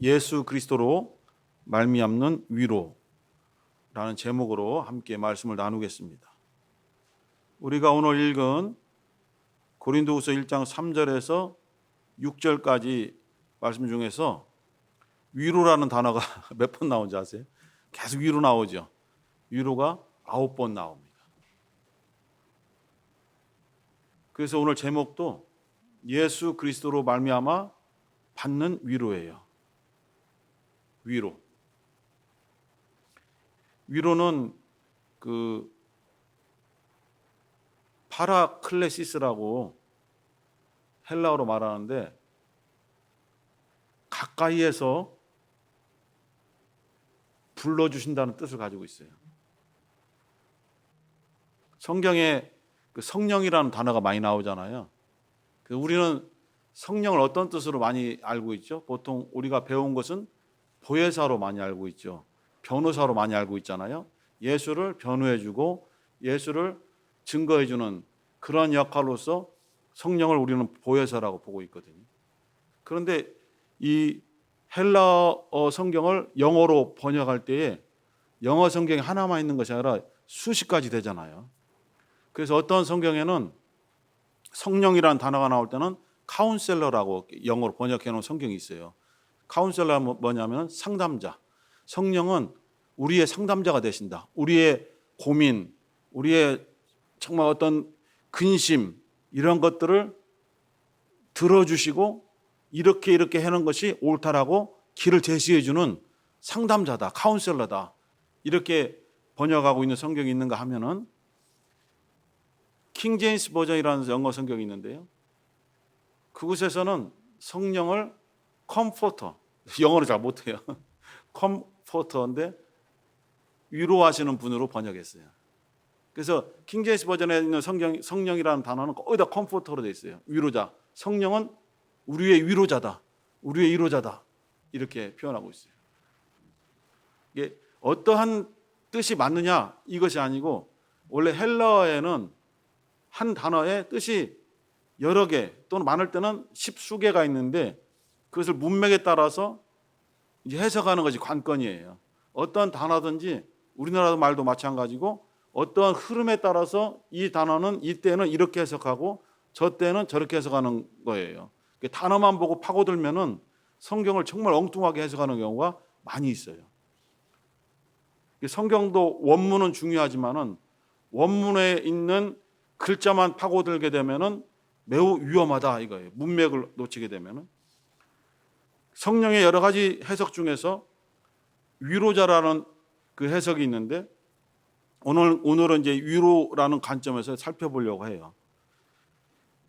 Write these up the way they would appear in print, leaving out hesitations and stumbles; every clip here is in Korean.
예수 그리스도로 말미암는 위로라는 제목으로 함께 말씀을 나누겠습니다. 우리가 오늘 읽은 고린도후서 1장 3절에서 6절까지 말씀 중에서 위로라는 단어가 몇 번 나온지 아세요? 계속 위로 나오죠. 위로가 9번 나옵니다. 그래서 오늘 제목도 예수 그리스도로 말미암아 받는 위로예요. 위로는 그 파라클레시스라고 헬라어로 말하는데 가까이에서 불러주신다는 뜻을 가지고 있어요. 성경에 그 성령이라는 단어가 많이 나오잖아요. 우리는 성령을 어떤 뜻으로 많이 알고 있죠? 보통 우리가 배운 것은 보혜사로 많이 알고 있죠. 변호사로 많이 알고 있잖아요. 예수를 변호해주고 예수를 증거해주는 그런 역할로서 성령을 우리는 보혜사라고 보고 있거든요. 그런데 이 헬라어 성경을 영어로 번역할 때에 영어 성경에 하나만 있는 것이 아니라 수십 가지 되잖아요. 그래서 어떤 성경에는 성령이라는 단어가 나올 때는 카운셀러라고 영어로 번역해 놓은 성경이 있어요. 카운셀러가 뭐냐면 상담자. 성령은 우리의 상담자가 되신다. 우리의 고민, 우리의 정말 어떤 근심 이런 것들을 들어주시고 이렇게 해놓은 것이 옳다라고 길을 제시해 주는 상담자다. 카운셀러다. 이렇게 번역하고 있는 성경이 있는가 하면은 킹 제임스 버전이라는 영어 성경이 있는데요. 그곳에서는 성령을 컴포터, 영어를 잘 못해요. 컴포터인데 위로하시는 분으로 번역했어요. 그래서 킹 제임스 버전에 있는 성령이라는 단어는 거의 다 컴포터로 되어 있어요. 위로자. 성령은 우리의 위로자다. 우리의 위로자다. 이렇게 표현하고 있어요. 이게 어떠한 뜻이 맞느냐 이것이 아니고 원래 헬라어에는 한 단어의 뜻이 여러 개 또는 많을 때는 십수개가 있는데 그것을 문맥에 따라서 이제 해석하는 것이 관건이에요. 어떤 단어든지 우리나라 말도 마찬가지고 어떠한 흐름에 따라서 이 단어는 이때는 이렇게 해석하고 저 때는 저렇게 해석하는 거예요. 단어만 보고 파고들면은 성경을 정말 엉뚱하게 해석하는 경우가 많이 있어요. 성경도 원문은 중요하지만은 원문에 있는 글자만 파고들게 되면은 매우 위험하다 이거예요. 문맥을 놓치게 되면은. 성령의 여러 가지 해석 중에서 위로자라는 그 해석이 있는데 오늘은 이제 위로라는 관점에서 살펴보려고 해요.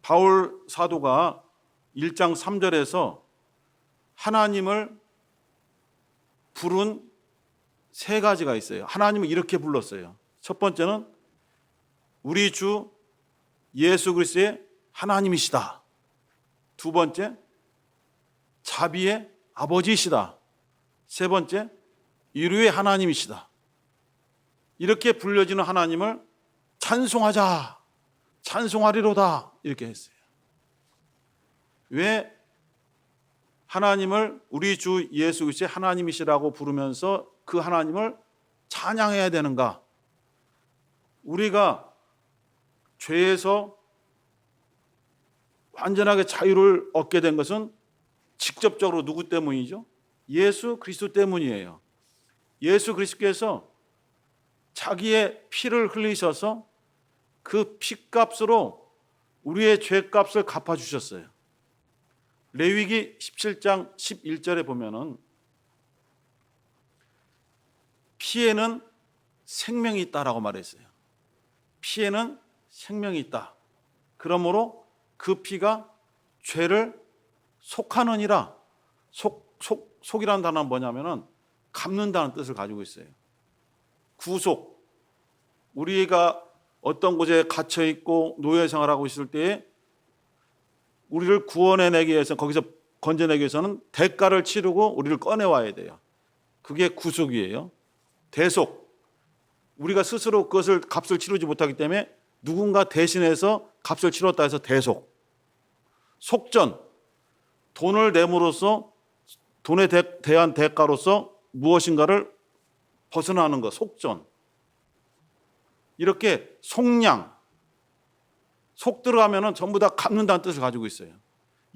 바울 사도가 1장 3절에서 하나님을 부른 세 가지가 있어요. 하나님을 이렇게 불렀어요. 첫 번째는 우리 주 예수 그리스도의 하나님이시다. 두 번째, 자비의 아버지이시다. 세 번째, 인류의 하나님이시다. 이렇게 불려지는 하나님을 찬송하자, 찬송하리로다 이렇게 했어요. 왜 하나님을 우리 주 예수 그리스도의 하나님이시라고 부르면서 그 하나님을 찬양해야 되는가? 우리가 죄에서 완전하게 자유를 얻게 된 것은 직접적으로 누구 때문이죠? 예수 그리스도 때문이에요. 예수 그리스도께서 자기의 피를 흘리셔서 그 피값으로 우리의 죄값을 갚아주셨어요. 레위기 17장 11절에 보면은 피에는 생명이 있다라고 말했어요. 피에는 생명이 있다. 그러므로 그 피가 죄를 속하느니라. 속이라는 단어는 뭐냐면은 갚는다는 뜻을 가지고 있어요. 구속. 우리가 어떤 곳에 갇혀 있고 노예 생활하고 있을 때에 우리를 구원해내기 위해서 거기서 건져내기 위해서는 대가를 치르고 우리를 꺼내와야 돼요. 그게 구속이에요. 대속. 우리가 스스로 그것을 값을 치르지 못하기 때문에 누군가 대신해서 값을 치렀다 해서 대속. 속전. 돈을 내므로써 돈에 대한 대가로서 무엇인가를 벗어나는 것, 속전. 이렇게 속량, 속 들어가면 전부 다 갚는다는 뜻을 가지고 있어요.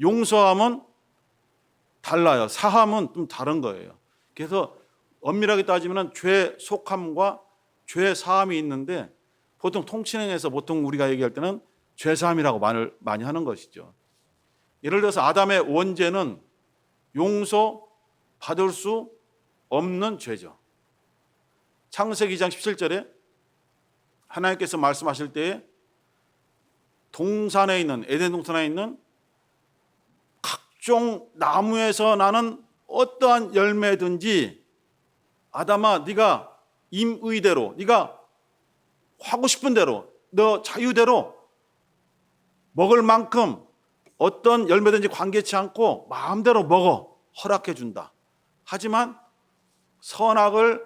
용서함은 달라요. 사함은 좀 다른 거예요. 그래서 엄밀하게 따지면 죄 속함과 죄 사함이 있는데 보통 통칭해서 보통 우리가 얘기할 때는 죄 사함이라고 말을 많이 하는 것이죠. 예를 들어서 아담의 원죄는 용서 받을 수 없는 죄죠. 창세기 2장 17절에 하나님께서 말씀하실 때에 동산에 있는 에덴 동산에 있는 각종 나무에서 나는 어떠한 열매든지 아담아 네가 임의대로 네가 하고 싶은 대로 너 자유대로 먹을 만큼 어떤 열매든지 관계치 않고 마음대로 먹어 허락해 준다. 하지만 선악을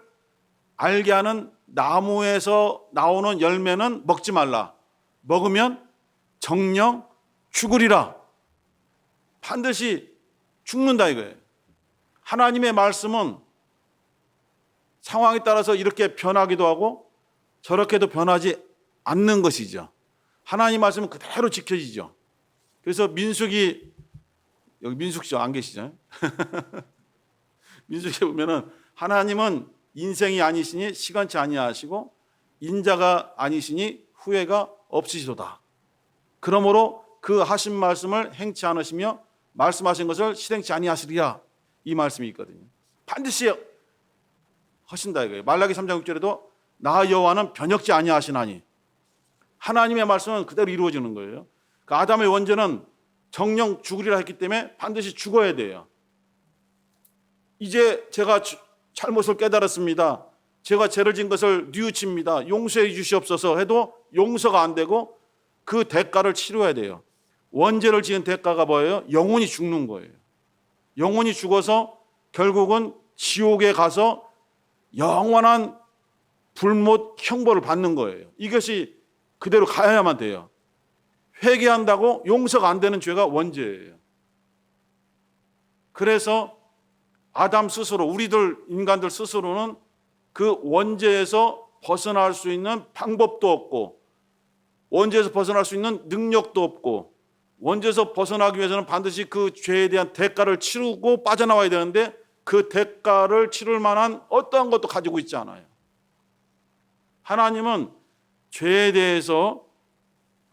알게 하는 나무에서 나오는 열매는 먹지 말라. 먹으면 정령 죽으리라. 반드시 죽는다 이거예요. 하나님의 말씀은 상황에 따라서 이렇게 변하기도 하고 저렇게도 변하지 않는 것이죠. 하나님 말씀은 그대로 지켜지죠. 그래서 민수기, 여기 민숙씨 안 계시죠? 민수기에 보면은 하나님은 인생이 아니시니 시간치 아니하시고 인자가 아니시니 후회가 없으시도다. 그러므로 그 하신 말씀을 행치 않으시며 말씀하신 것을 실행치 아니하시리라. 이 말씀이 있거든요. 반드시 하신다 이거예요. 말라기 3장 6절에도 나 여호와는 변혁지 아니하시나니 하나님의 말씀은 그대로 이루어지는 거예요. 그 아담의 원죄는 정령 죽으리라 했기 때문에 반드시 죽어야 돼요. 이제 제가 잘못을 깨달았습니다. 제가 죄를 진 것을 뉘우칩니다. 용서해 주시옵소서 해도 용서가 안 되고 그 대가를 치러야 돼요. 원죄를 지은 대가가 뭐예요? 영혼이 죽는 거예요. 영혼이 죽어서 결국은 지옥에 가서 영원한 불못 형벌을 받는 거예요. 이것이 그대로 가야만 돼요. 회개한다고 용서가 안 되는 죄가 원죄예요. 그래서 아담 스스로, 우리들 인간들 스스로는 그 원죄에서 벗어날 수 있는 방법도 없고 원죄에서 벗어날 수 있는 능력도 없고 원죄에서 벗어나기 위해서는 반드시 그 죄에 대한 대가를 치르고 빠져나와야 되는데 그 대가를 치를 만한 어떠한 것도 가지고 있지 않아요. 하나님은 죄에 대해서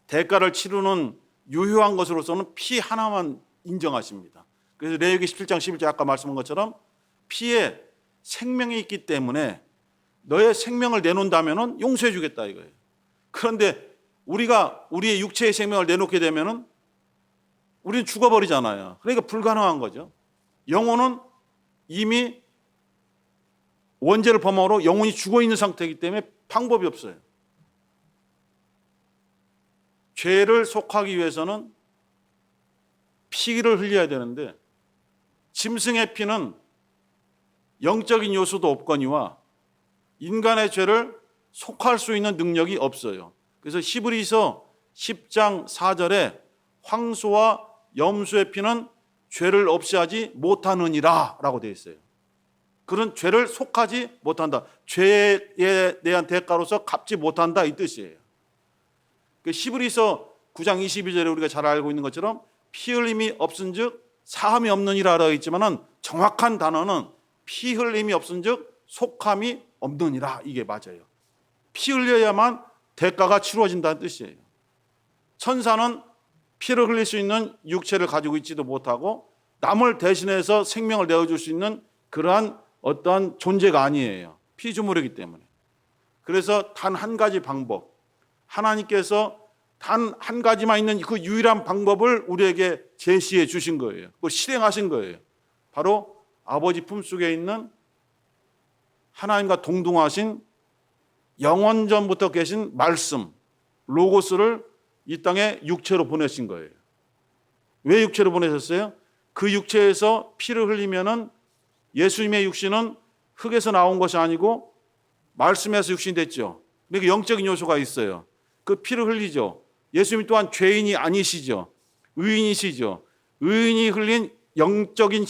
대가를 치르는 유효한 것으로서는 피 하나만 인정하십니다. 그래서 레위기 17장 11절 아까 말씀한 것처럼 피에 생명이 있기 때문에 너의 생명을 내놓는다면 용서해 주겠다 이거예요. 그런데 우리가 우리의 육체의 생명을 내놓게 되면 우리는 죽어버리잖아요. 그러니까 불가능한 거죠. 영혼은 이미 원죄를 범함으로 영혼이 죽어있는 상태이기 때문에 방법이 없어요. 죄를 속하기 위해서는 피를 흘려야 되는데 짐승의 피는 영적인 요소도 없거니와 인간의 죄를 속할 수 있는 능력이 없어요. 그래서 히브리서 10장 4절에 황소와 염소의 피는 죄를 없이 하지 못하느니라 라고 되어 있어요. 그런 죄를 속하지 못한다. 죄에 대한 대가로서 갚지 못한다 이 뜻이에요. 히브리서 9장 22절에 우리가 잘 알고 있는 것처럼 피 흘림이 없은즉 사함이 없느니라라고 있지만은 정확한 단어는 피 흘림이 없은즉 속함이 없느니라 이게 맞아요. 피 흘려야만 대가가 치루어진다는 뜻이에요. 천사는 피를 흘릴 수 있는 육체를 가지고 있지도 못하고 남을 대신해서 생명을 내어줄 수 있는 그러한 어떠한 존재가 아니에요. 피조물이기 때문에. 그래서 단 한 가지 방법, 하나님께서 단 한 가지만 있는 그 유일한 방법을 우리에게 제시해 주신 거예요. 그걸 실행하신 거예요. 바로 아버지 품속에 있는 하나님과 동등하신 영원전부터 계신 말씀, 로고스를 이 땅에 육체로 보내신 거예요. 왜 육체로 보내셨어요? 그 육체에서 피를 흘리면은 예수님의 육신은 흙에서 나온 것이 아니고 말씀에서 육신이 됐죠. 그러니까 영적인 요소가 있어요. 그 피를 흘리죠. 예수님 또한 죄인이 아니시죠. 의인이시죠. 의인이 흘린 영적인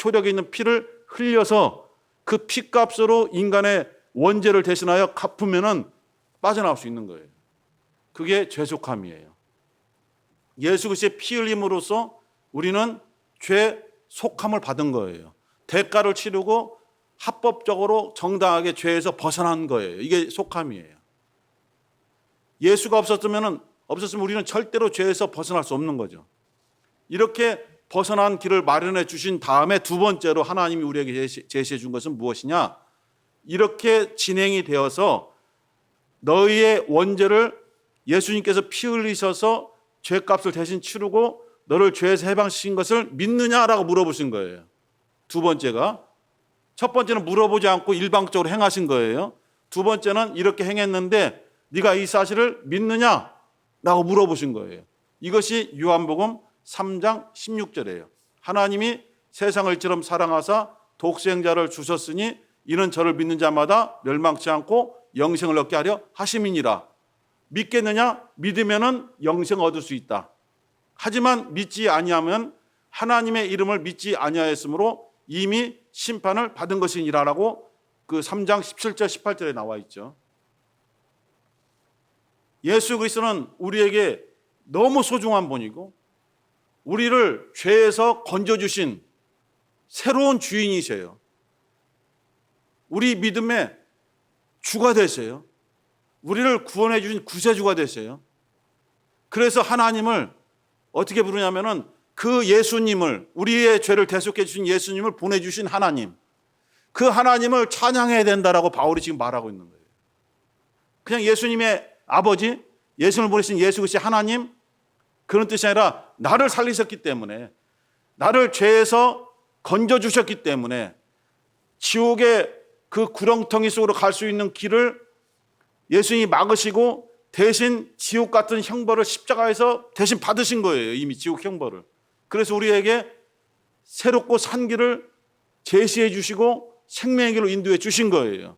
효력이 있는 피를 흘려서 그 피값으로 인간의 원죄를 대신하여 갚으면은 빠져나올 수 있는 거예요. 그게 죄속함이에요. 예수 그리스도의 피 흘림으로써 우리는 죄 속함을 받은 거예요. 대가를 치르고 합법적으로 정당하게 죄에서 벗어난 거예요. 이게 속함이에요. 예수가 없었으면 우리는 절대로 죄에서 벗어날 수 없는 거죠. 이렇게 벗어난 길을 마련해 주신 다음에 두 번째로 하나님이 우리에게 제시해 준 것은 무엇이냐? 이렇게 진행이 되어서 너희의 원죄를 예수님께서 피 흘리셔서 죄값을 대신 치르고 너를 죄에서 해방시킨 것을 믿느냐라고 물어보신 거예요. 두 번째가, 첫 번째는 물어보지 않고 일방적으로 행하신 거예요. 두 번째는 이렇게 행했는데 네가 이 사실을 믿느냐라고 물어보신 거예요. 이것이 요한복음 3장 16절이에요. 하나님이 세상을 이처럼 사랑하사 독생자를 주셨으니 이는 저를 믿는 자마다 멸망치 않고 영생을 얻게 하려 하심이니라. 믿겠느냐? 믿으면은 영생 얻을 수 있다. 하지만 믿지 아니하면 하나님의 이름을 믿지 아니하였으므로 이미 심판을 받은 것이니라라고 그 3장 17절 18절에 나와 있죠. 예수 그리스도는 우리에게 너무 소중한 분이고 우리를 죄에서 건져주신 새로운 주인이세요. 우리 믿음의 주가 되세요. 우리를 구원해 주신 구세주가 되세요. 그래서 하나님을 어떻게 부르냐면은 그 예수님을, 우리의 죄를 대속해 주신 예수님을 보내주신 하나님, 그 하나님을 찬양해야 된다라고 바울이 지금 말하고 있는 거예요. 그냥 예수님의 아버지, 예수님을 보내신 예수 그리스도의 하나님, 그런 뜻이 아니라 나를 살리셨기 때문에, 나를 죄에서 건져주셨기 때문에 지옥의 그 구렁텅이 속으로 갈 수 있는 길을 예수님이 막으시고 대신 지옥 같은 형벌을 십자가에서 대신 받으신 거예요. 이미 지옥 형벌을. 그래서 우리에게 새롭고 산 길을 제시해 주시고 생명의 길로 인도해 주신 거예요.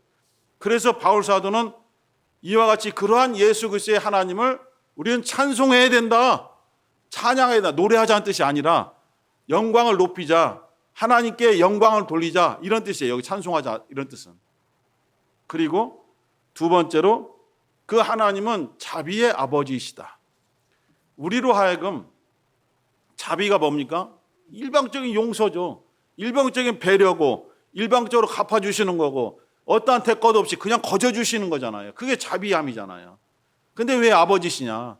그래서 바울 사도는 이와 같이 그러한 예수 그리스도의 하나님을 우리는 찬송해야 된다, 찬양해야 된다, 노래하자는 뜻이 아니라 영광을 높이자, 하나님께 영광을 돌리자, 이런 뜻이에요. 여기 찬송하자 이런 뜻은. 그리고 두 번째로 그 하나님은 자비의 아버지이시다. 우리로 하여금 자비가 뭡니까? 일방적인 용서죠. 일방적인 배려고, 일방적으로 갚아주시는 거고, 어떠한 대가도 없이 그냥 거저주시는 거잖아요. 그게 자비함이잖아요. 근데 왜 아버지시냐?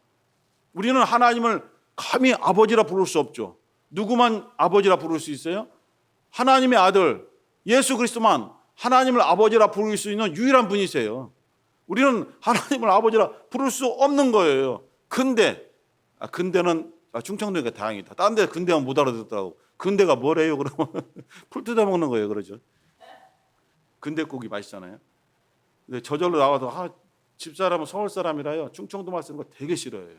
우리는 하나님을 감히 아버지라 부를 수 없죠. 누구만 아버지라 부를 수 있어요? 하나님의 아들 예수 그리스도만 하나님을 아버지라 부를 수 있는 유일한 분이세요. 우리는 하나님을 아버지라 부를 수 없는 거예요. 근데는 충청도니까 다행이다. 다른 데 근데만 못 알아듣더라고. 근데가 뭐래요? 그러면 풀 뜯어 먹는 거예요. 그러죠. 근데국이 맛있잖아요. 근데 저절로 나와도 집사람은 서울 사람이라요. 충청도 말 쓰는 거 되게 싫어해요.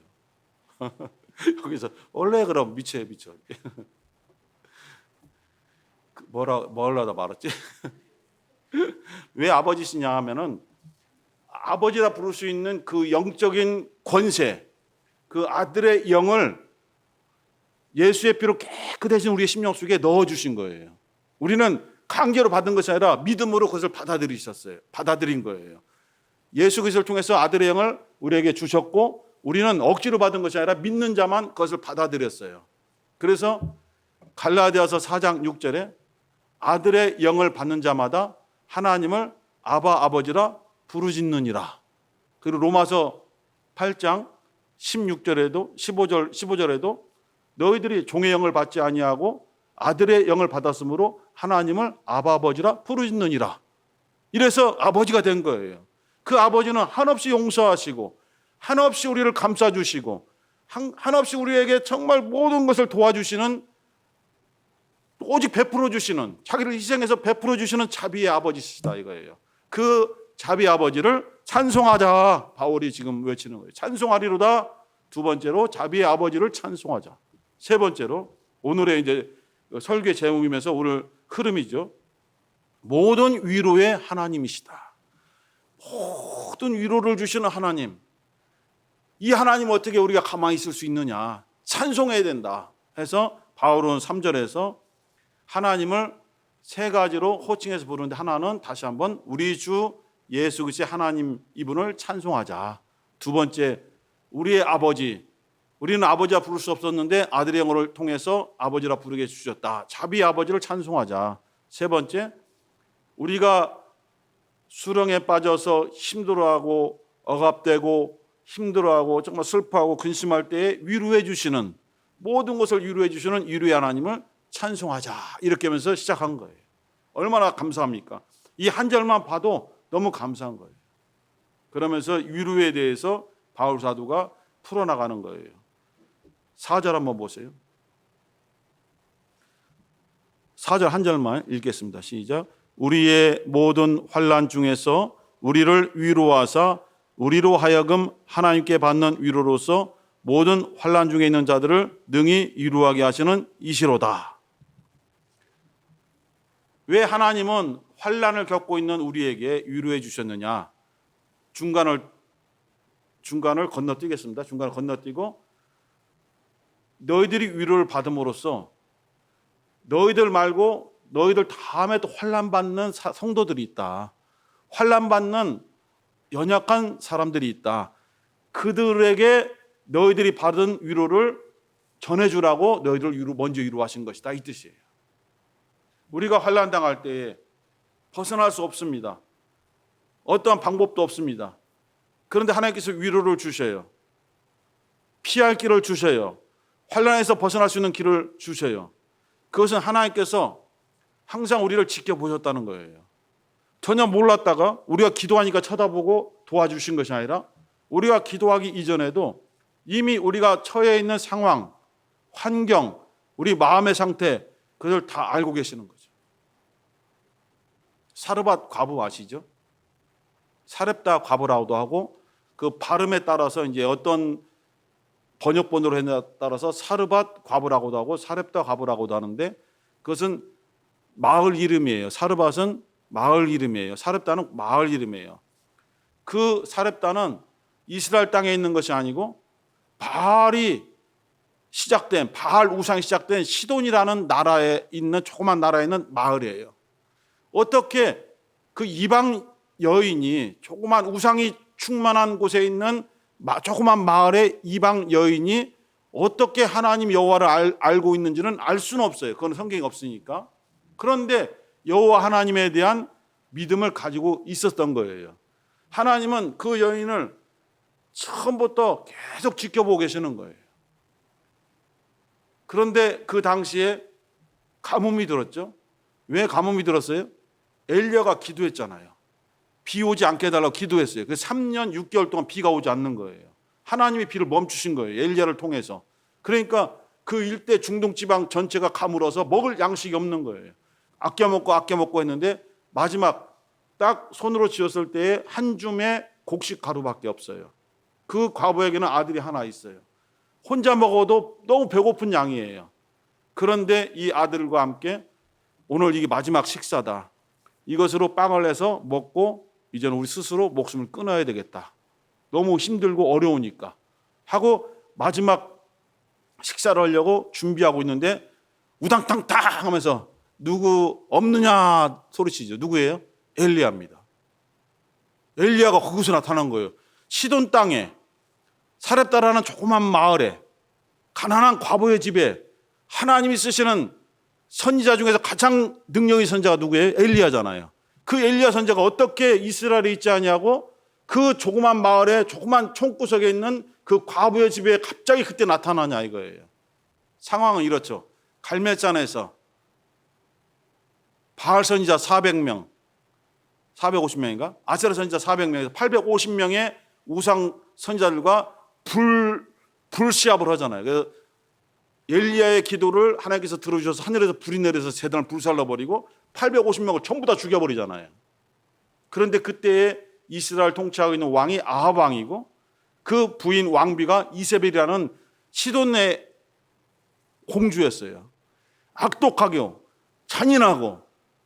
여기서 원래 그럼 미쳐. 뭐라다 말았지? 왜 아버지시냐 하면은 아버지라 부를 수 있는 그 영적인 권세, 그 아들의 영을 예수의 피로 깨끗해진 우리의 심령 속에 넣어주신 거예요. 우리는 강제로 받은 것이 아니라 믿음으로 그것을 받아들인 거예요. 예수 그리스도를 통해서 아들의 영을 우리에게 주셨고 우리는 억지로 받은 것이 아니라 믿는 자만 그것을 받아들였어요. 그래서 갈라디아서 4장 6절에 아들의 영을 받는 자마다 하나님을 아바 아버지라 부르짖느니라. 그리고 로마서 8장 16절에도 15절에도 너희들이 종의 영을 받지 아니하고 아들의 영을 받았으므로 하나님을 아바 아버지라 부르짖느니라. 이래서 아버지가 된 거예요. 그 아버지는 한없이 용서하시고 한없이 우리를 감싸주시고 한없이 우리에게 정말 모든 것을 도와주시는, 오직 베풀어 주시는, 자기를 희생해서 베풀어 주시는 자비의 아버지시다 이거예요. 그 자비 아버지를 찬송하자, 바울이 지금 외치는 거예요. 찬송하리로다. 두 번째로 자비의 아버지를 찬송하자. 세 번째로 오늘의 이제 설교 제목이면서 오늘 흐름이죠. 모든 위로의 하나님이시다. 모든 위로를 주시는 하나님. 이 하나님 어떻게 우리가 가만히 있을 수 있느냐? 찬송해야 된다 해서 바울은 3절에서 하나님을 세 가지로 호칭해서 부르는데, 하나는 다시 한번 우리 주 예수 그리스도의 하나님 이분을 찬송하자. 두 번째, 우리의 아버지, 우리는 아버지라 부를 수 없었는데 아들의 영혼을 통해서 아버지라 부르게 해주셨다. 자비 아버지를 찬송하자. 세 번째, 우리가 수렁에 빠져서 힘들어하고 억압되고 힘들어하고 정말 슬퍼하고 근심할 때에 위로해 주시는, 모든 것을 위로해 주시는 위로의 하나님을 찬송하자. 이렇게 하면서 시작한 거예요. 얼마나 감사합니까? 이 한 절만 봐도 너무 감사한 거예요. 그러면서 위로에 대해서 바울 사도가 풀어나가는 거예요. 4절 한번 보세요. 4절 한 절만 읽겠습니다. 시작. 우리의 모든 환난 중에서 우리를 위로하사 우리로 하여금 하나님께 받는 위로로서 모든 환난 중에 있는 자들을 능히 위로하게 하시는 이시로다. 왜 하나님은 환난을 겪고 있는 우리에게 위로해 주셨느냐? 중간을 건너뛰겠습니다. 중간을 건너뛰고, 너희들이 위로를 받음으로써 너희들 말고 너희들 다음에 또 환난 받는 성도들이 있다. 환난 받는 연약한 사람들이 있다. 그들에게 너희들이 받은 위로를 전해주라고 너희들을 먼저 위로하신 것이다. 이 뜻이에요. 우리가 환난 당할 때에 벗어날 수 없습니다. 어떠한 방법도 없습니다. 그런데 하나님께서 위로를 주셔요. 피할 길을 주셔요. 환난에서 벗어날 수 있는 길을 주셔요. 그것은 하나님께서 항상 우리를 지켜보셨다는 거예요. 전혀 몰랐다가 우리가 기도하니까 쳐다보고 도와주신 것이 아니라, 우리가 기도하기 이전에도 이미 우리가 처해 있는 상황, 환경, 우리 마음의 상태, 그걸 다 알고 계시는 거죠. 사르밧 과부 아시죠? 사렙다 과부라고도 하고, 그 발음에 따라서 이제 어떤 번역본으로 했냐에 따라서 사르밧 과부라고도 하고 사렙다 과부라고도 하는데, 그것은 마을 이름이에요. 사르밧은 마을 이름이에요. 사렙다는 마을 이름이에요. 그 사렙다는 이스라엘 땅에 있는 것이 아니고 바알 우상이 시작된 시돈이라는 나라에 있는, 조그만 나라에 있는 마을이에요. 어떻게 그 이방 여인이, 조그만 우상이 충만한 곳에 있는 조그만 마을의 이방 여인이 어떻게 하나님 여호와를 알고 있는지는 알 수는 없어요. 그건 성경이 없으니까. 그런데 여호와 하나님에 대한 믿음을 가지고 있었던 거예요. 하나님은 그 여인을 처음부터 계속 지켜보고 계시는 거예요. 그런데 그 당시에 가뭄이 들었죠. 왜 가뭄이 들었어요? 엘리야가 기도했잖아요. 비 오지 않게 해달라고 기도했어요. 그래서 3년 6개월 동안 비가 오지 않는 거예요. 하나님이 비를 멈추신 거예요. 엘리야를 통해서. 그러니까 그 일대 중동 지방 전체가 가물어서 먹을 양식이 없는 거예요. 아껴 먹고 했는데 마지막 딱 손으로 쥐었을 때에 한 줌의 곡식 가루밖에 없어요. 그 과부에게는 아들이 하나 있어요. 혼자 먹어도 너무 배고픈 양이에요. 그런데 이 아들과 함께 오늘 이게 마지막 식사다. 이것으로 빵을 내서 먹고 이제는 우리 스스로 목숨을 끊어야 되겠다. 너무 힘들고 어려우니까 하고 마지막 식사를 하려고 준비하고 있는데 우당탕탕 하면서 누구 없느냐 소리치죠. 누구예요? 엘리야입니다. 엘리야가 거기서 나타난 거예요. 시돈 땅에 사렙다라는 조그만 마을에 가난한 과부의 집에 하나님이 쓰시는 선지자 중에서 가장 능력의 선지자가 누구예요? 엘리야잖아요. 그 엘리야 선지자가 어떻게 이스라엘에 있지 않냐고 그 조그만 마을에 조그만 총구석에 있는 그 과부의 집에 갑자기 그때 나타나냐 이거예요. 상황은 이렇죠. 갈멜산에서 바알 선지자 400명, 450명인가? 아세라 선지자 400명에서 850명의 우상 선지자들과 불시합을 하잖아요. 그래서 엘리야의 기도를 하나님께서 들어주셔서 하늘에서 불이 내려서 세단을 불살라버리고 850명을 전부 다 죽여버리잖아요. 그런데 그때에 이스라엘 통치하고 있는 왕이 아합 왕이고 그 부인 왕비가 이세벨이라는 시돈의 공주였어요. 악독하게 잔인하고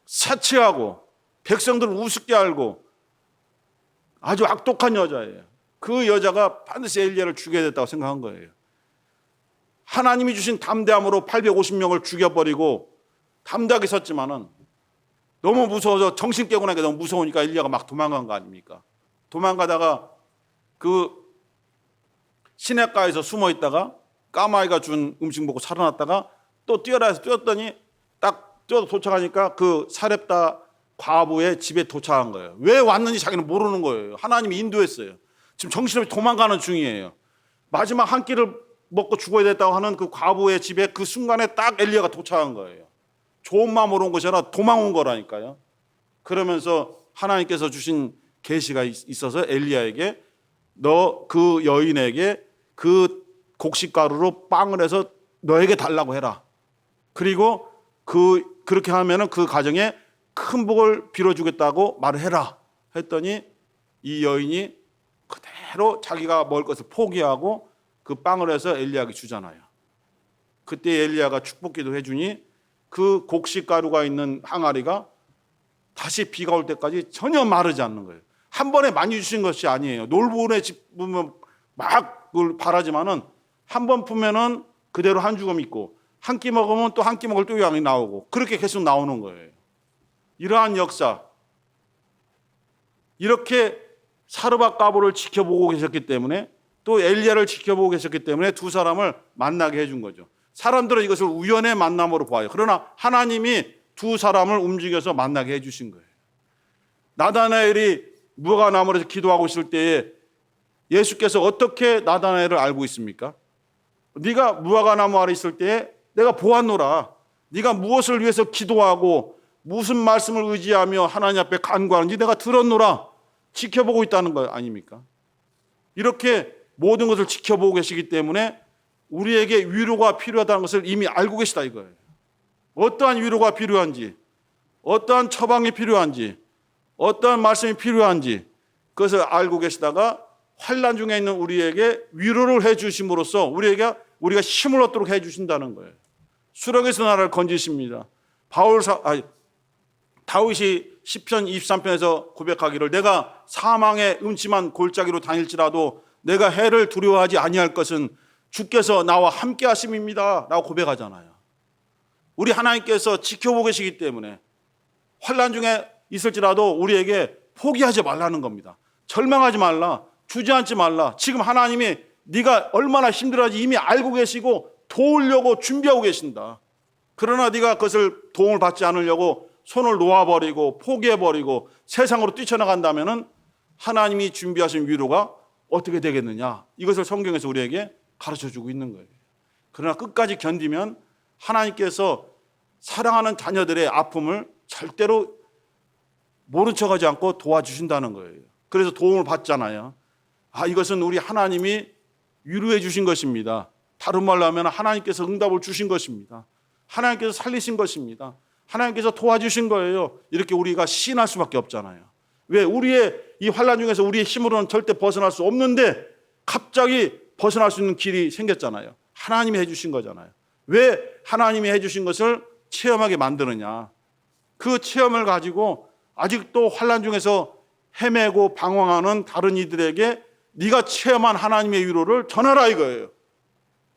사치하고 백성들을 우습게 알고 아주 악독한 여자예요. 그 여자가 반드시 엘리야를 죽여야 됐다고 생각한 거예요. 하나님이 주신 담대함으로 850명을 죽여버리고 담대하게 섰지만은 너무 무서워서 정신 깨고 나니까 너무 무서우니까 엘리야가 막 도망간 거 아닙니까? 도망가다가 그 시냇가에서 숨어 있다가 까마귀가 준 음식 먹고 살아났다가 또 뛰어라 해서 뛰었더니 딱 뛰어서 도착하니까 그 사렙다 과부의 집에 도착한 거예요. 왜 왔는지 자기는 모르는 거예요. 하나님이 인도했어요. 지금 정신없이 도망가는 중이에요. 마지막 한 끼를 먹고 죽어야 됐다고 하는 그 과부의 집에 그 순간에 딱 엘리야가 도착한 거예요. 좋은 마음으로 온 것이 아니라 도망온 거라니까요. 그러면서 하나님께서 주신 계시가 있어서 엘리야에게 너 그 여인에게 그 곡식가루로 빵을 해서 너에게 달라고 해라. 그리고 그렇게 하면은 그 가정에 큰 복을 빌어주겠다고 말을 해라. 했더니 이 여인이 그대로 자기가 먹을 것을 포기하고 그 빵을 해서 엘리야에게 주잖아요. 그때 엘리야가 축복기도 해주니 그 곡식가루가 있는 항아리가 다시 비가 올 때까지 전혀 마르지 않는 거예요. 한 번에 많이 주신 것이 아니에요. 놀부원의 집 보면 막 그걸 바라지만은 한 번 품면은 그대로 한 주검 있고 한 끼 먹으면 또 한 끼 먹을 또 양이 나오고 그렇게 계속 나오는 거예요. 이러한 역사, 이렇게 사르밧 가보를 지켜보고 계셨기 때문에 또 엘리야를 지켜보고 계셨기 때문에 두 사람을 만나게 해준 거죠. 사람들은 이것을 우연의 만남으로 봐요. 그러나 하나님이 두 사람을 움직여서 만나게 해주신 거예요. 나다나엘이 무화과나무에서 기도하고 있을 때에 예수께서 어떻게 나다나엘을 알고 있습니까? 네가 무화과나무 아래 있을 때에 내가 보았노라. 네가 무엇을 위해서 기도하고 무슨 말씀을 의지하며 하나님 앞에 간구하는지 내가 들었노라. 지켜보고 있다는 거 아닙니까? 이렇게 모든 것을 지켜보고 계시기 때문에 우리에게 위로가 필요하다는 것을 이미 알고 계시다 이거예요. 어떠한 위로가 필요한지, 어떠한 처방이 필요한지, 어떠한 말씀이 필요한지 그것을 알고 계시다가 환난 중에 있는 우리에게 위로를 해 주심으로써 우리가 힘을 얻도록 해 주신다는 거예요. 수렁에서 나를 건지십니다. 다윗이 시편 23편에서 고백하기를 내가 사망의 음침한 골짜기로 다닐지라도 내가 해를 두려워하지 아니할 것은 주께서 나와 함께 하심입니다 라고 고백하잖아요. 우리 하나님께서 지켜보고 계시기 때문에 환난 중에 있을지라도 우리에게 포기하지 말라는 겁니다. 절망하지 말라, 주저앉지 말라. 지금 하나님이 네가 얼마나 힘들어하는지 이미 알고 계시고 도우려고 준비하고 계신다. 그러나 네가 그것을 도움을 받지 않으려고 손을 놓아버리고 포기해버리고 세상으로 뛰쳐나간다면 하나님이 준비하신 위로가 어떻게 되겠느냐. 이것을 성경에서 우리에게 가르쳐주고 있는 거예요. 그러나 끝까지 견디면 하나님께서 사랑하는 자녀들의 아픔을 절대로 모른 척하지 않고 도와주신다는 거예요. 그래서 도움을 받잖아요. 이것은 우리 하나님이 위로해 주신 것입니다. 다른 말로 하면 하나님께서 응답을 주신 것입니다. 하나님께서 살리신 것입니다. 하나님께서 도와주신 거예요. 이렇게 우리가 시인할 수밖에 없잖아요. 왜? 우리의 이 환난 중에서 우리의 힘으로는 절대 벗어날 수 없는데 갑자기 벗어날 수 있는 길이 생겼잖아요. 하나님이 해주신 거잖아요. 왜 하나님이 해주신 것을 체험하게 만드느냐. 그 체험을 가지고 아직도 환난 중에서 헤매고 방황하는 다른 이들에게 네가 체험한 하나님의 위로를 전하라 이거예요.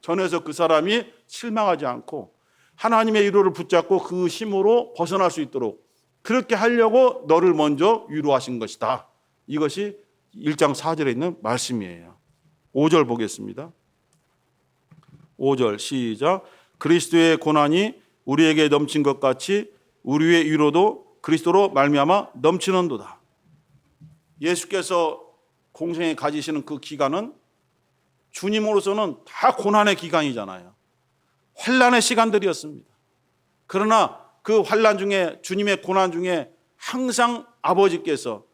전해서 그 사람이 실망하지 않고 하나님의 위로를 붙잡고 그 힘으로 벗어날 수 있도록 그렇게 하려고 너를 먼저 위로하신 것이다. 이것이 1장 4절에 있는 말씀이에요. 5절 보겠습니다. 5절 시작. 그리스도의 고난이 우리에게 넘친 것 같이 우리의 위로도 그리스도로 말미암아 넘치는도다. 예수께서 공생에 가지시는 그 기간은 주님으로서는 다 고난의 기간이잖아요. 환난의 시간들이었습니다. 그러나 그 환난 중에 주님의 고난 중에 항상 아버지께서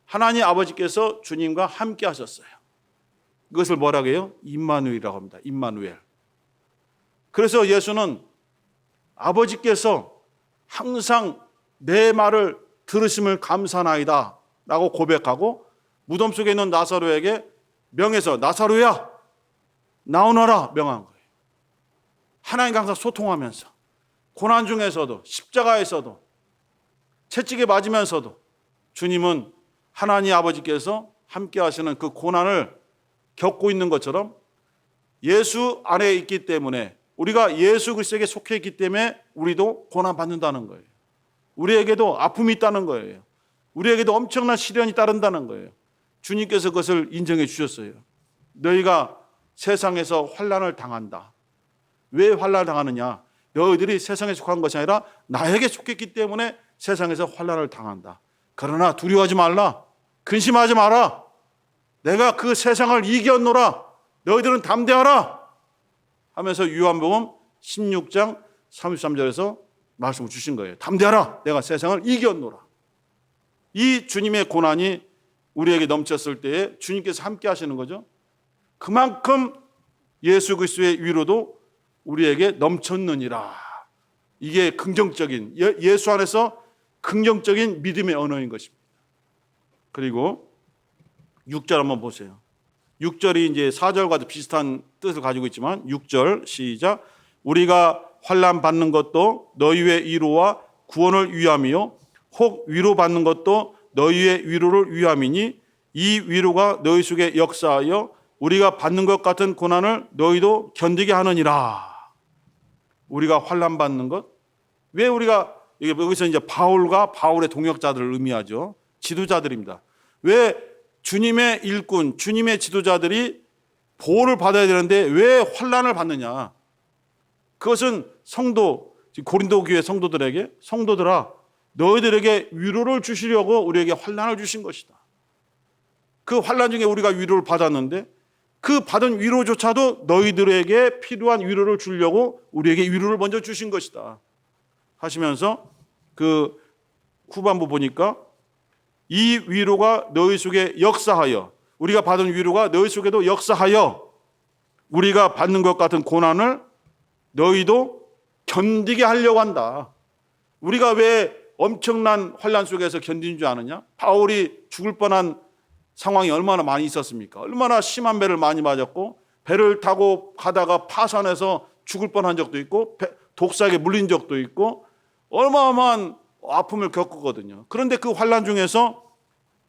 하나님 아버지께서 주님과 함께 하셨어요. 그것을 뭐라고 해요? 임마누엘이라고 합니다. 임마누엘. 그래서 예수는 아버지께서 항상 내 말을 들으심을 감사나이다 라고 고백하고 무덤 속에 있는 나사로에게 명해서 나사로야 나오너라 명한 거예요. 하나님과 항상 소통하면서 고난 중에서도 십자가에서도 채찍에 맞으면서도 주님은 하나님 아버지께서 함께 하시는 그 고난을 겪고 있는 것처럼 예수 안에 있기 때문에 우리가 예수 그리스도에게 속해 있기 때문에 우리도 고난 받는다는 거예요. 우리에게도 아픔이 있다는 거예요. 우리에게도 엄청난 시련이 따른다는 거예요. 주님께서 그것을 인정해 주셨어요. 너희가 세상에서 환난을 당한다. 왜 환난을 당하느냐? 너희들이 세상에 속한 것이 아니라 나에게 속했기 때문에 세상에서 환난을 당한다. 그러나 두려워하지 말라. 근심하지 마라. 내가 그 세상을 이겼노라. 너희들은 담대하라. 하면서 요한복음 16장 33절에서 말씀을 주신 거예요. 담대하라. 내가 세상을 이겼노라. 이 주님의 고난이 우리에게 넘쳤을 때에 주님께서 함께 하시는 거죠. 그만큼 예수 그리스도의 위로도 우리에게 넘쳤느니라. 이게 긍정적인, 예수 안에서 긍정적인 믿음의 언어인 것입니다. 그리고 6절 한번 보세요. 6절이 이제 4절과도 비슷한 뜻을 가지고 있지만 6절 시작. 우리가 환난 받는 것도 너희의 위로와 구원을 위함이요 혹 위로받는 것도 너희의 위로를 위함이니 이 위로가 너희 속에 역사하여 우리가 받는 것 같은 고난을 너희도 견디게 하느니라. 우리가 환난 받는 것, 왜 우리가 여기서 이제 바울과 바울의 동역자들을 의미하죠. 지도자들입니다. 왜 주님의 일꾼, 주님의 지도자들이 보호를 받아야 되는데 왜 환난을 받느냐? 그것은 성도, 고린도 교회 성도들에게, 성도들아 너희들에게 위로를 주시려고 우리에게 환난을 주신 것이다. 그 환난 중에 우리가 위로를 받았는데 그 받은 위로조차도 너희들에게 필요한 위로를 주려고 우리에게 위로를 먼저 주신 것이다 하시면서 그 후반부 보니까 이 위로가 너희 속에 역사하여, 우리가 받은 위로가 너희 속에도 역사하여 우리가 받는 것 같은 고난을 너희도 견디게 하려고 한다. 우리가 왜 엄청난 환난 속에서 견디는 줄 아느냐? 바울이 죽을 뻔한 상황이 얼마나 많이 있었습니까? 얼마나 심한 배를 많이 맞았고 배를 타고 가다가 파산해서 죽을 뻔한 적도 있고 독사에게 물린 적도 있고 어마어마한 아픔을 겪었거든요. 그런데 그 환난 중에서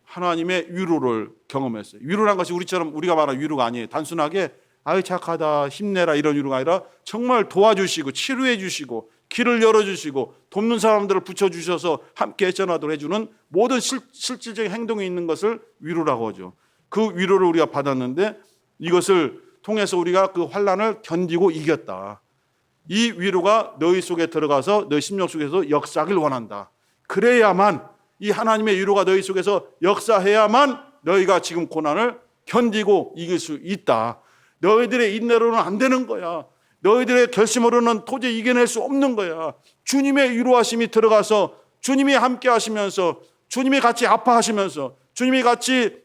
하나님의 위로를 경험했어요. 위로란 것이 우리처럼 우리가 말하는 위로가 아니에요. 단순하게 아유 착하다 힘내라 이런 위로가 아니라 정말 도와주시고 치료해 주시고 길을 열어주시고 돕는 사람들을 붙여주셔서 함께 헤쳐나도록 해주는 모든 실질적인 행동이 있는 것을 위로라고 하죠. 그 위로를 우리가 받았는데 이것을 통해서 우리가 그 환난을 견디고 이겼다. 이 위로가 너희 속에 들어가서 너희 심령 속에서 역사하길 원한다. 그래야만 이 하나님의 위로가 너희 속에서 역사해야만 너희가 지금 고난을 견디고 이길 수 있다. 너희들의 인내로는 안 되는 거야. 너희들의 결심으로는 도저히 이겨낼 수 없는 거야. 주님의 위로하심이 들어가서 주님이 함께 하시면서 주님이 같이 아파하시면서 주님이 같이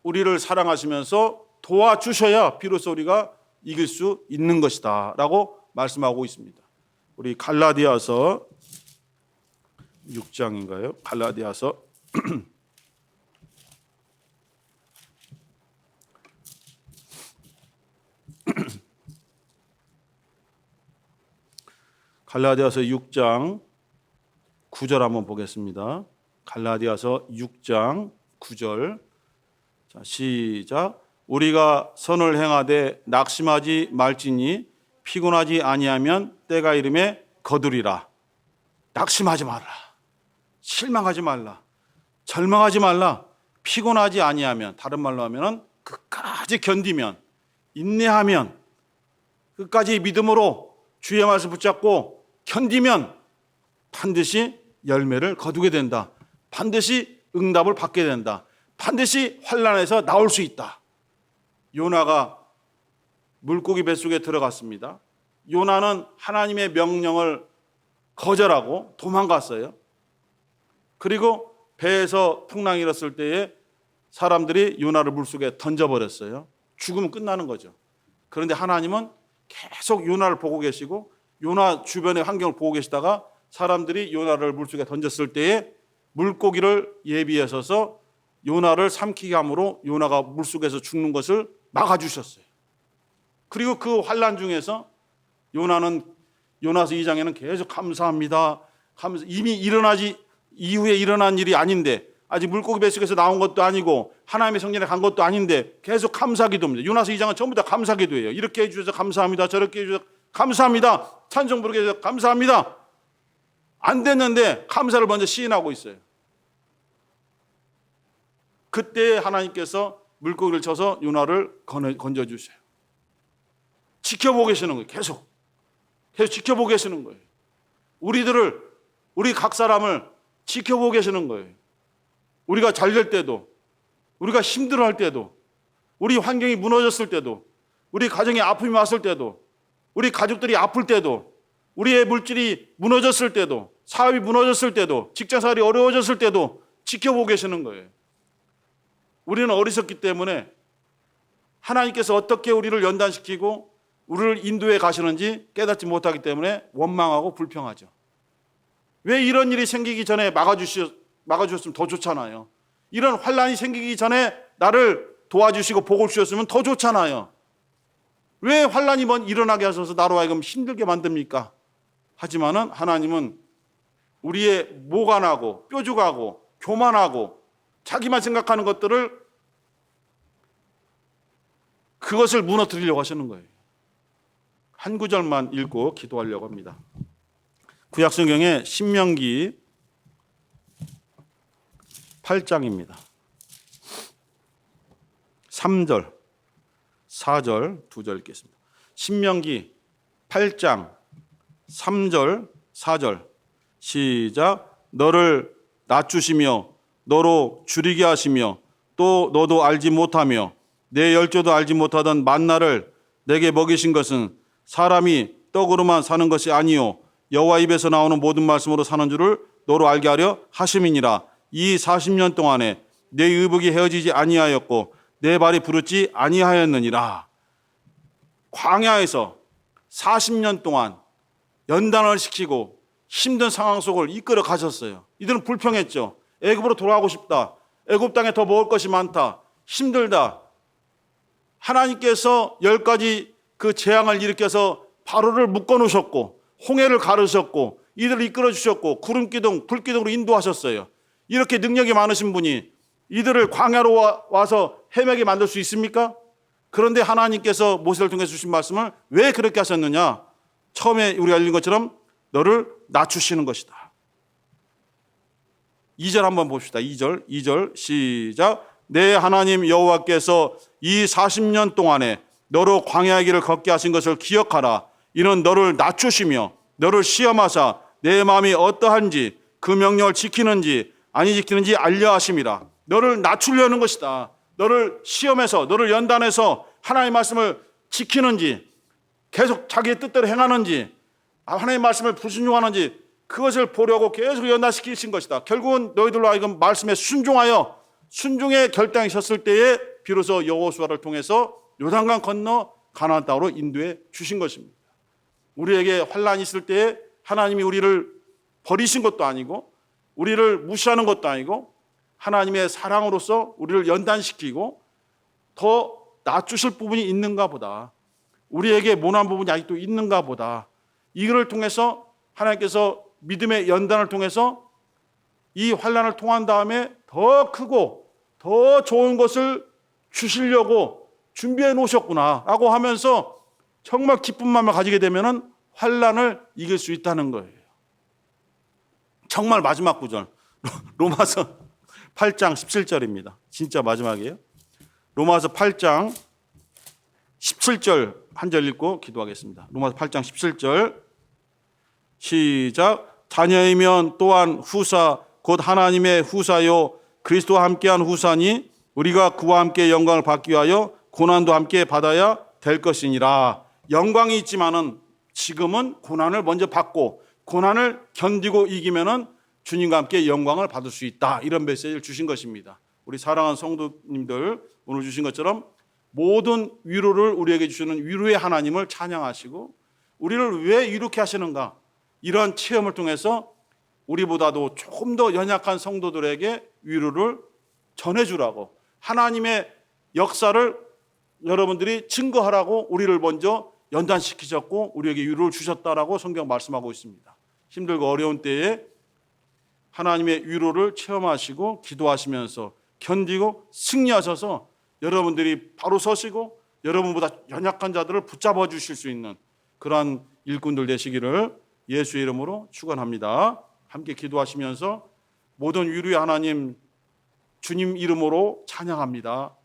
우리를 사랑하시면서 도와주셔야 비로소 우리가 이길 수 있는 것이다 라고 말씀하고 있습니다. 우리 갈라디아서 6장인가요? 갈라디아서 갈라디아서 6장 9절 한번 보겠습니다. 갈라디아서 6장 9절. 자, 시작. 우리가 선을 행하되 낙심하지 말지니 피곤하지 아니하면 때가 이름에 거두리라. 낙심하지 말라. 실망하지 말라. 절망하지 말라. 피곤하지 아니하면, 다른 말로 하면은 끝까지 견디면, 인내하면, 끝까지 믿음으로 주의 말씀 붙잡고 견디면 반드시 열매를 거두게 된다. 반드시 응답을 받게 된다. 반드시 환난에서 나올 수 있다. 요나가 물고기 뱃속에 들어갔습니다. 요나는 하나님의 명령을 거절하고 도망갔어요. 그리고 배에서 풍랑이 일었을 때에 사람들이 요나를 물속에 던져버렸어요. 죽으면 끝나는 거죠. 그런데 하나님은 계속 요나를 보고 계시고 요나 주변의 환경을 보고 계시다가 사람들이 요나를 물속에 던졌을 때에 물고기를 예비하셔서 요나를 삼키게 함으로 요나가 물속에서 죽는 것을 막아주셨어요. 그리고 그 환난 중에서 요나는 요나서 2장에는 계속 감사합니다. 이미 이후에 일어난 일이 아닌데 아직 물고기 뱃속에서 나온 것도 아니고 하나님의 성전에 간 것도 아닌데 계속 감사기도입니다. 요나서 2장은 전부 다 감사기도예요. 이렇게 해주셔서 감사합니다. 저렇게 해주셔서 감사합니다. 찬송 부르게 해주셔서 감사합니다. 안 됐는데 감사를 먼저 시인하고 있어요. 그때 하나님께서 물고기를 쳐서 요나를 건져주세요. 지켜보고 계시는 거예요. 계속 지켜보고 계시는 거예요. 우리 각 사람을 지켜보고 계시는 거예요. 우리가 잘 될 때도, 우리가 힘들어할 때도, 우리 환경이 무너졌을 때도, 우리 가정에 아픔이 왔을 때도, 우리 가족들이 아플 때도, 우리의 물질이 무너졌을 때도, 사업이 무너졌을 때도, 직장생활이 어려워졌을 때도 지켜보고 계시는 거예요. 우리는 어리석기 때문에 하나님께서 어떻게 우리를 연단시키고 우리를 인도해 가시는지 깨닫지 못하기 때문에 원망하고 불평하죠. 왜 이런 일이 생기기 전에 막아주셨으면 더 좋잖아요. 이런 환란이 생기기 전에 나를 도와주시고 복을 주셨으면 더 좋잖아요. 왜 환란이 일어나게 하셔서 나로 하여금 힘들게 만듭니까? 하지만은 하나님은 우리의 모관하고 뾰족하고 교만하고 자기만 생각하는 것들을 그것을 무너뜨리려고 하시는 거예요. 한 구절만 읽고 기도하려고 합니다. 구약성경의 신명기 8장입니다. 3절, 4절, 2절 읽겠습니다. 신명기 8장 3절, 4절 시작. 너를 낮추시며 너로 줄이게 하시며 또 너도 알지 못하며 내 열조도 알지 못하던 만나를 내게 먹이신 것은 사람이 떡으로만 사는 것이 아니요 여호와 입에서 나오는 모든 말씀으로 사는 줄을 너로 알게 하려 하심이니라. 이 40년 동안에 내 의복이 헤어지지 아니하였고 내 발이 부르지 아니하였느니라. 광야에서 40년 동안 연단을 시키고 힘든 상황 속을 이끌어 가셨어요. 이들은 불평했죠. 애굽으로 돌아가고 싶다. 애굽 땅에 더 먹을 것이 많다. 힘들다. 하나님께서 10가지 그 재앙을 일으켜서 바로를 묶어 놓으셨고 홍해를 가르셨고 이들을 이끌어 주셨고 구름기둥, 불기둥으로 인도하셨어요. 이렇게 능력이 많으신 분이 이들을 광야로 와서 헤매게 만들 수 있습니까? 그런데 하나님께서 모세를 통해서 주신 말씀을 왜 그렇게 하셨느냐? 처음에 우리가 읽은 것처럼 너를 낮추시는 것이다. 2절 한번 봅시다. 2절 시작. 내 하나님 여호와께서 이 40년 동안에 너로 광야의 길을 걷게 하신 것을 기억하라. 이는 너를 낮추시며 너를 시험하사 내 마음이 어떠한지 그 명령을 지키는지 아니 지키는지 알려 하심이라. 너를 낮추려는 것이다. 너를 시험해서 너를 연단해서 하나님의 말씀을 지키는지 계속 자기의 뜻대로 행하는지 하나님의 말씀을 불순종하는지 그것을 보려고 계속 연단시키신 것이다. 결국은 너희들로 하여금 말씀에 순종하여 순종의 결단이 섰을 때에 비로소 여호수아를 통해서 요단강 건너 가나안 땅으로 인도해 주신 것입니다. 우리에게 환란이 있을 때에 하나님이 우리를 버리신 것도 아니고 우리를 무시하는 것도 아니고 하나님의 사랑으로서 우리를 연단시키고 더 낮추실 부분이 있는가 보다. 우리에게 모난 부분이 아직도 있는가 보다. 이거를 통해서 하나님께서 믿음의 연단을 통해서 이 환란을 통한 다음에 더 크고 더 좋은 것을 주시려고 준비해 놓으셨구나 라고 하면서 정말 기쁜 마음을 가지게 되면 환란을 이길 수 있다는 거예요. 정말 마지막 구절 로마서 8장 17절입니다. 진짜 마지막이에요. 로마서 8장 17절 한 절 읽고 기도하겠습니다. 로마서 8장 17절 시작. 자녀이면 또한 후사 곧 하나님의 후사요 그리스도와 함께한 후사니 우리가 그와 함께 영광을 받기 위하여 고난도 함께 받아야 될 것이니라. 영광이 있지만은 지금은 고난을 먼저 받고 고난을 견디고 이기면은 주님과 함께 영광을 받을 수 있다. 이런 메시지를 주신 것입니다. 우리 사랑하는 성도님들 오늘 주신 것처럼 모든 위로를 우리에게 주시는 위로의 하나님을 찬양하시고 우리를 왜 이렇게 하시는가 이런 체험을 통해서 우리보다도 조금 더 연약한 성도들에게 위로를 전해주라고 하나님의 역사를 여러분들이 증거하라고 우리를 먼저 연단시키셨고 우리에게 위로를 주셨다라고 성경 말씀하고 있습니다. 힘들고 어려운 때에 하나님의 위로를 체험하시고 기도하시면서 견디고 승리하셔서 여러분들이 바로 서시고 여러분보다 연약한 자들을 붙잡아 주실 수 있는 그러한 일꾼들 되시기를 예수의 이름으로 축원합니다. 함께 기도하시면서 모든 위로의 하나님 주님 이름으로 찬양합니다.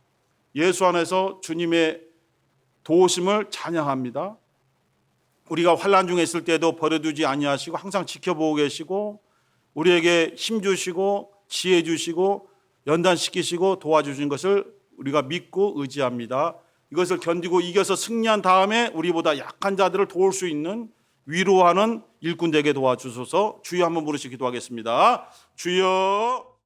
예수 안에서 주님의 도우심을 찬양합니다. 우리가 환난 중에 있을 때도 버려두지 아니하시고 항상 지켜보고 계시고 우리에게 힘 주시고 지혜 주시고 연단시키시고 도와주신 것을 우리가 믿고 의지합니다. 이것을 견디고 이겨서 승리한 다음에 우리보다 약한 자들을 도울 수 있는 위로하는 일꾼 되게 도와주소서. 주여 한번 부르시 기도하겠습니다. 주여.